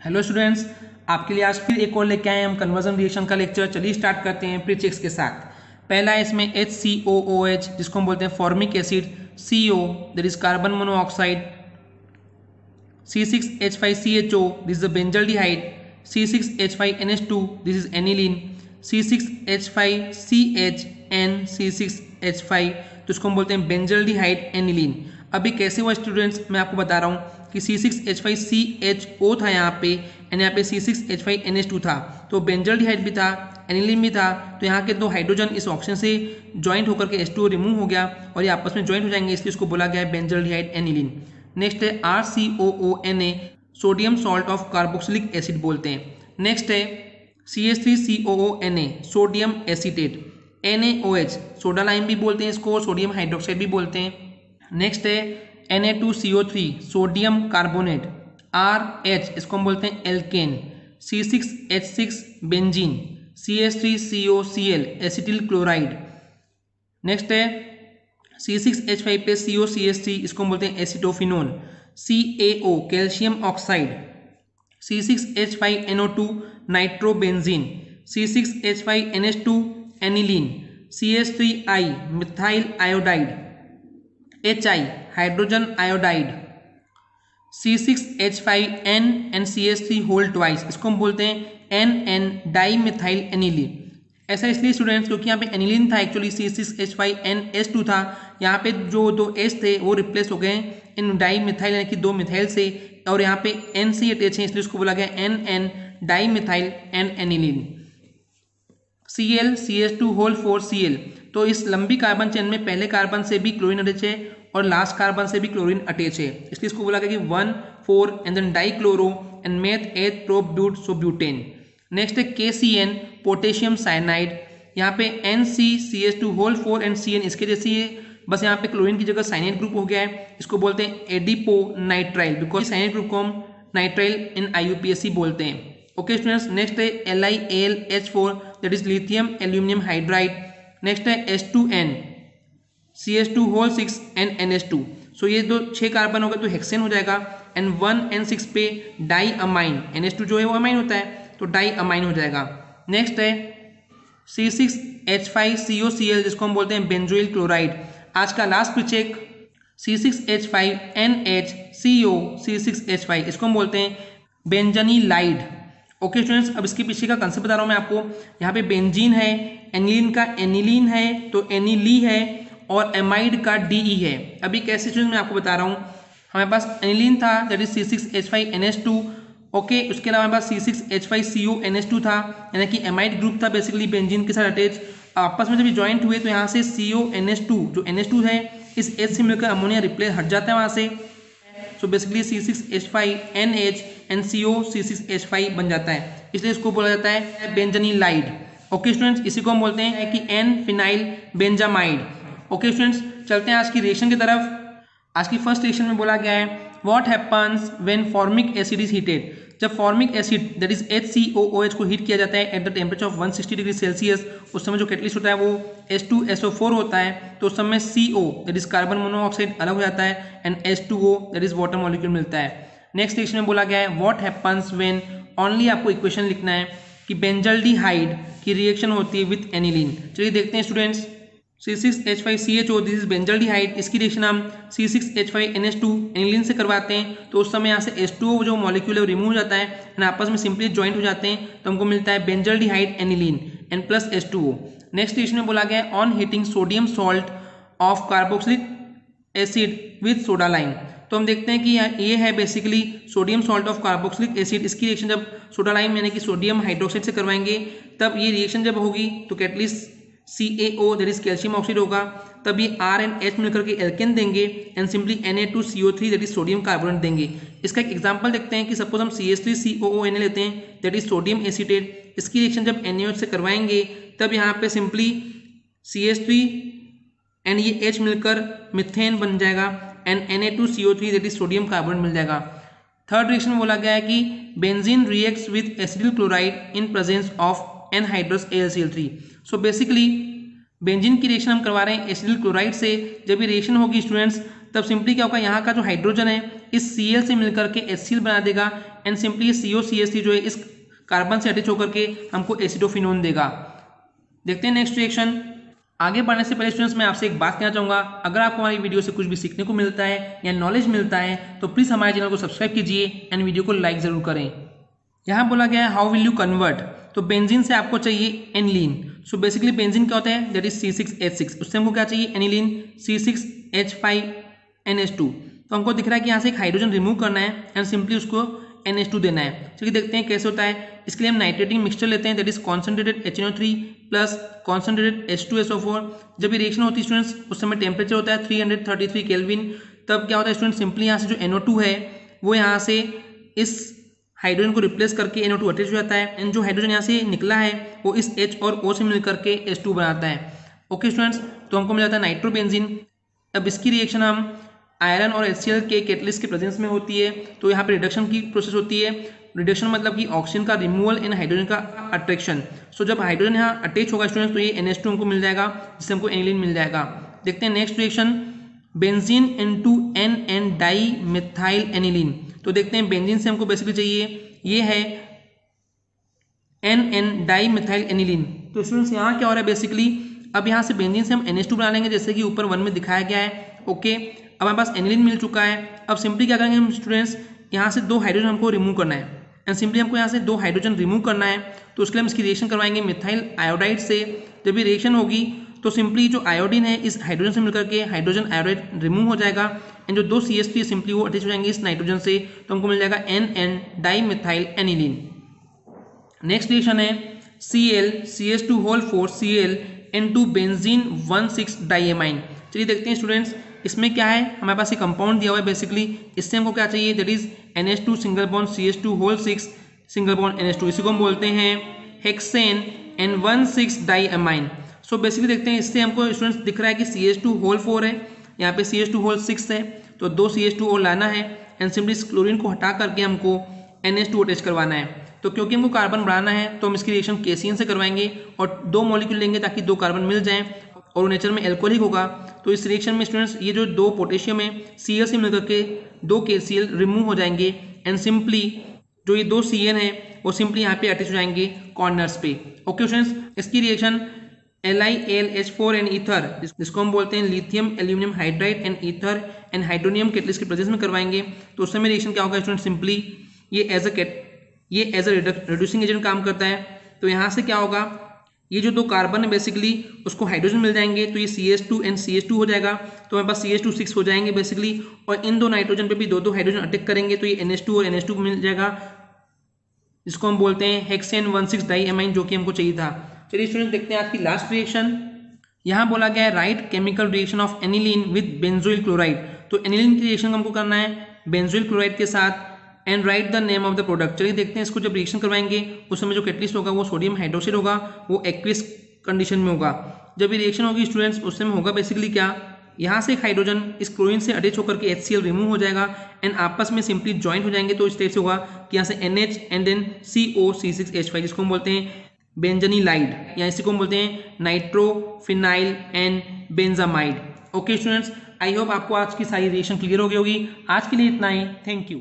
Hello students, आपके लिए आज फिर एक और लेके आए हम कन्वर्जन रिएक्शन का लेक्चर। चलिए स्टार्ट करते हैं प्रीचेक्स के साथ। पहला है इसमें HCOOH जिसको हम बोलते हैं formic acid, CO that is carbon monoxide, C6H5CHO this is the benzaldehyde, C6H5NH2 this is aniline, C6H5CHN C6H5 जिसको हम बोलते हैं बेंजल्डिहाइड एनिलीन। अभी कैसे हुआ स्टूडेंट्स, मैं आपको बता रहा हूँ कि C6H5CHO था यहाँ पे एंड यहाँ पे C6H5NH2 था, तो बेंजल्डिहाइड भी था, एनिलीन भी था। तो यहाँ के दो हाइड्रोजन इस ऑक्सीजन से ज्वाइंट होकर के H2O रिमूव हो गया और ये आपस में ज्वाइंट हो जाएंगे, इसलिए इसको बोला गया है बेंजल्डिहाइड एनिलीन। नेक्स्ट है RCOONA, sodium salt of carboxylic acid बोलते हैं। नेक्स्ट है CH3COONA, sodium acetate. NaOH, soda lime भी बोलते हैं इसको, सोडियम हाइड्रोक्साइड भी बोलते हैं। नेक्स्ट है Na2CO3, सोडियम कार्बोनेट। RH, इसको हम बोलते हैं alkane. C6H6 benzene, CH3COCl acetyl chloride. Next है C6H5 पे COCH3, इसको हम बोलते हैं acetophenone. CaO, calcium oxide. C6H5NO2 nitrobenzene, C6H5NH2 aniline, CH3I methyl iodide, HI hydrogen iodide, C6H5N and CH3 whole twice, इसको हम बोलते हैं NN डाई मिथाइल एनिलीन। ऐसा इसलिए स्टूडेंट्स क्योंकि यहाँ पे एनिलीन था, एक्चुअली C6H5NH2 था, यहाँ पे जो दो H थे वो रिप्लेस हो गए इन डाई मिथाइल यानी कि दो मिथाइल से, और यहाँ पे NC अटैच है इसलिए उसको बोला गया NN di methyl and aniline. Cl CH2 whole 4 Cl, तो इस लंबी कार्बन चेन में पहले कार्बन से भी क्लोरीन अटैच है और लास्ट कार्बन से भी क्लोरीन अटैच है, इसलिए इसको बोला गया कि 1 4 and then dichloro and meth 8 prop so butane. Next है KCN, पोटेशियम साइनाइड। यहाँ पे NCCH2 होल 4 एंड CN इसके जैसी है, बस यहाँ पे क्लोरीन की जगह साइनाइड ग्रुप हो गया है, इसको बोलते हैं एडिपो नाइट्राइल, बिकॉज साइनाइड ग्रुप को हम नाइट्राइल इन IUPAC बोलते हैं। ओके स्टूडेंट्स, नेक्स्ट है LiAlH4 that is lithium aluminium hydride. Next है H2N, CH2 whole 6 and NH2, सो ये दो 6 कार्बन हो गए तो हेक्सेन हो जाएगा, एंड 1 N6 पे डाई अमाइन, NH2 जो है वो अमाइन होता है तो डाई अमाइन हो जाएगा। नेक्स्ट है C6H5COCl जिसको हम बोलते हैं बेंजोइल क्लोराइड। आज का लास्ट पिचेक C6H5NHCO C6H5, इसको हम बोलते हैं बेंजनीलाइड। ओके स्टूडेंट्स, अब इसके पीछे का कंसेप्ट बता रहा हूँ मैं आपको। यहाँ पे बेंजीन है, एनिलीन का एनिलीन है तो एनिली है, और एमाइड का DE है। अभी कैसे स्टूडेंट मैं आपको बता रहा हूँ, हमारे पास एनिलीन था दैट इज C6H5NH2, ओके, उसके अलावा हमारे पास C6H5CONH2 था, यानी कि एमाइड ग्रुप था बेसिकली बेंजीन के साथ अटैच। आपस में जब ज्वाइंट हुए तो यहाँ से CONH2 जो NH2 है इस H से मिलकर अमोनिया रिप्लेस हट जाता है वहाँ से, so basically C6H5NH and CO C6H5 बन जाता है, इसलिए इसको बोला जाता है बेंजनीलाइड। ओके स्टूडेंट्स, इसी को हम बोलते हैं कि N phenyl benzamide. Okay students, चलते हैं आज की रिएक्शन की तरफ। आज की फर्स्ट रिएक्शन में बोला गया है what happens when formic acid is heated. जब formic acid that is HCOOH को हीट किया जाता है at the temperature of 160 degree Celsius, उस समय जो कैटलिस्ट होता है वो H2SO4 होता है, तो उस समय CO that is carbon monoxide अलग हो जाता है and H2O that is water molecule मिलता है। नेक्स्ट रिएक्शन में बोला गया है व्हाट हैपन्स व्हेन, ओनली आपको इक्वेशन लिखना है कि बेंजल्डिहाइड की रिएक्शन होती है विथ एनिलीन। चलिए देखते हैं students. C6H5CHO this is benzaldehyde, इसकी रिएक्शन हम C6H5NH2 एनिलीन से करवाते हैं, तो उस समय यहाँ से H2O जो मॉलिक्यूल है वो रिमूव हो जाता है एंड आपस में सिंपली ज्वाइंट हो जाते हैं, तो हमको मिलता है benzaldehyde aniline and plus H2O। Next reaction में बोला गया है on heating sodium salt of carboxylic acid with soda lime. तो हम देखते हैं कि ये है basically sodium salt of carboxylic acid, इसकी रिएक्शन जब सोडा लाइम यानी कि सोडियम हाइड्रोक्साइड से करवाएंगे तब ये रिएक्शन जब होगी तो catalyst CaO that is calcium oxide होगा, तब ये R एंड H मिलकर के एल्केन देंगे and simply Na2CO3 that is sodium carbonate देंगे। इसका एक एग्जांपल देखते हैं कि सपोज हम CH3COONA लेते हैं दैट इज सोडियम एसीटेट, इसकी रिएक्शन जब NaOH से करवाएंगे तब यहाँ पे सिंपली CH3 एंड ये H मिलकर मिथेन बन जाएगा and Na2CO3 that is sodium carbonate मिल जाएगा। थर्ड रिएक्शन में बोला गया है कि benzene reacts with acetyl chloride in presence of anhydrous AlCl3। So basically benzene की रिएक्शन हम करवा रहे हैं एसिटिल क्लोराइड से। जब ये रिएक्शन होगी स्टूडेंट्स तब सिंपली क्या होगा, यहाँ का जो हाइड्रोजन है इस Cl से मिलकर के HCl बना देगा एंड सिंपली COCH3 जो है इस कार्बन से अटैच होकर के हमको एसिडोफिनोन देगा। देखते हैं नेक्स्ट रिएक्शन। आगे बढ़ने से पहले स्टूडेंट्स मैं आपसे एक बात कहना चाहूँगा, अगर आपको हमारी वीडियो से कुछ भी सीखने को मिलता है या नॉलेज मिलता है तो प्लीज़ हमारे चैनल को सब्सक्राइब कीजिए एंड वीडियो को लाइक ज़रूर करें। यहाँ बोला गया है हाउ विल यू कन्वर्ट, तो बेंजीन से आपको चाहिए एनिलीन। सो बेसिकली बेंजीन क्या होता है, दैट इज C6H6, उससे हमको क्या चाहिए एनिलीन C6H5NH2। तो हमको दिख रहा है कि यहाँ से एक हाइड्रोजन रिमूव करना है एंड सिंपली उसको NH2 देना है। चलिए देखते हैं कैसे होता है। इसके लिए हम नाइट्रेटिंग मिक्सचर लेते हैं, that is concentrated HNO3 plus concentrated H2SO4। जब ये रिएक्शन होती है स्टूडेंट्स उस समय टेम्परेचर होता है 333 केल्विन। तब क्या होता है स्टूडेंट, सिंपली यहाँ से जो NO2 है वो यहाँ से इस हाइड्रोजन को रिप्लेस करके NO2 अटैच हो जाता है एंड जो हाइड्रोजन यहाँ से निकला है वो इस H और O से मिलकर के H2 बनाता है। ओके स्टूडेंट्स, तो हमको मिल जाता है नाइट्रोबेंजीन। अब इसकी रिएक्शन हम आयरन और HCl के कैटलिस्ट के प्रेजेंस में होती है, तो यहाँ पे रिडक्शन की प्रोसेस होती है। रिडक्शन मतलब कि ऑक्सीजन का रिमूवल एंड हाइड्रोजन का अट्रैक्शन। सो जब हाइड्रोजन यहाँ अटैच होगा स्टूडेंट्स तो ये NH2 हमको मिल जाएगा, जिससे हमको एनिलीन मिल जाएगा। देखते हैं next reaction, benzene into N di methyl aniline. तो देखते हैं बेंजीन से हमको बेसिकली चाहिए, ये है N डाई मिथाइल एनिलीन। तो स्टूडेंट्स यहाँ क्या हो रहा है बेसिकली, अब यहाँ से बेंजीन से हम NH2 बना लेंगे जैसे कि ऊपर 1 में दिखाया गया है। ओके, अब हमारे पास एनिलीन मिल चुका है। अब सिंपली क्या करेंगे हम स्टूडेंट्स, यहाँ से 2 हाइड्रोजन हमको रिमूव करना है एंड सिंपली हमको यहाँ से 2 हाइड्रोजन रिमूव करना है। तो उसके लिए हम इसकी रिएक्शन करवाएंगे मिथाइल आयोडाइड से। जब ये रिएक्शन होगी तो सिंपली जो आयोडीन है इस हाइड्रोजन से मिलकर के हाइड्रोजन आयोडाइड रिमूव हो जाएगा एंड जो 2 CH3 सिंपली वो अटैच हो जाएंगे इस नाइट्रोजन से, तो हमको मिल जाएगा N di methyl aniline. Next reaction है ClCH2 इनटू बेंजीन 1,6 डाइएमाइन। चलिए देखते हैं स्टूडेंट्स, इसमें क्या है, हमारे पास एक कंपाउंड दिया हुआ है बेसिकली। इससे हमको क्या चाहिए, that is NH2 single bond CH2 single bond NH2। इसी को हम बोलते हैं hexane N1,6 diamine. So basically देखते हैं, इससे हमको स्टूडेंट्स दिख रहा है कि CH2 है, यहाँ पे CH2 है, तो 2 CH2 और लाना है एंड सिंपली इस क्लोरीन को हटा करके हमको NH2 अटैच करवाना है। तो क्योंकि हमको कार्बन बढ़ाना है तो हम इसकी रिएक्शन KCN से करवाएंगे और 2 मॉलिक्यूल लेंगे ताकि 2 कार्बन मिल जाएं और वो नेचर में एल्कोहलिक होगा। तो इस रिएक्शन में स्टूडेंट्स ये जो 2 पोटेशियम है Cl से मिलकर के 2 KCl रिमूव हो जाएंगे एंड सिंपली जो ये 2 CN है वो सिंपली यहाँ पे अटैच हो जाएंगे कॉर्नर्स पे। ओके स्टूडेंट्स, इसकी रिएक्शन LiAlH4 ईथर, जिसको हम बोलते हैं lithium aluminium hydride and ether and hydronium catalyst के प्रेजेंस में करवाएंगे। तो उस समय रिएक्शन क्या होगा स्टूडेंट, सिंपली ये एज अ रिड्यूसिंग एजेंट काम करता है। तो यहाँ से क्या होगा, ये जो 2 कार्बन है बेसिकली उसको हाइड्रोजन मिल जाएंगे, तो ये CH2 एंड CH2 हो जाएगा, तो हमारे पास CH2 6 हो जाएंगे बेसिकली। और इन 2 नाइट्रोजन पे भी 2 हाइड्रोजन अटैक करेंगे तो ये NH2 और NH2 मिल जाएगा, जिसको हम बोलते हैं हेक्सेन 1,6 डाइएमाइन, जो कि हमको चाहिए था। चलिए स्टूडेंट देखते हैं आज की लास्ट रिएक्शन। यहाँ बोला गया है right chemical reaction of aniline with benzoyl chloride. तो एनिलीन की रिएक्शन हमको करना है बेंजोइल क्लोराइड के साथ and right the name of the product. चलिए देखते हैं इसको, जब रिएक्शन करवाएंगे उस समय जो कैटलिस्ट होगा वो सोडियम हाइड्रोक्साइड होगा, वो एक्वियस कंडीशन में होगा। जब ये रिएक्शन होगी स्टूडेंट्स उस समय होगा बेसिकली क्या, यहाँ से एक हाइड्रोजन इस क्लोरीन से अटैच होकर के HCl रिमूव हो जाएगा एंड आपस में सिंपली ज्वाइंट हो जाएंगे। तो इस टाइप से होगा कि यहाँ से NH एंड देन COC6H5, जिसको हम बोलते हैं बेंजनीलाइड या इसी को हम बोलते हैं nitrophenyl and benzamide. Okay students, I hope आपको आज की सारी रिएक्शन क्लियर हो गई होगी। आज के लिए इतना ही, थैंक यू।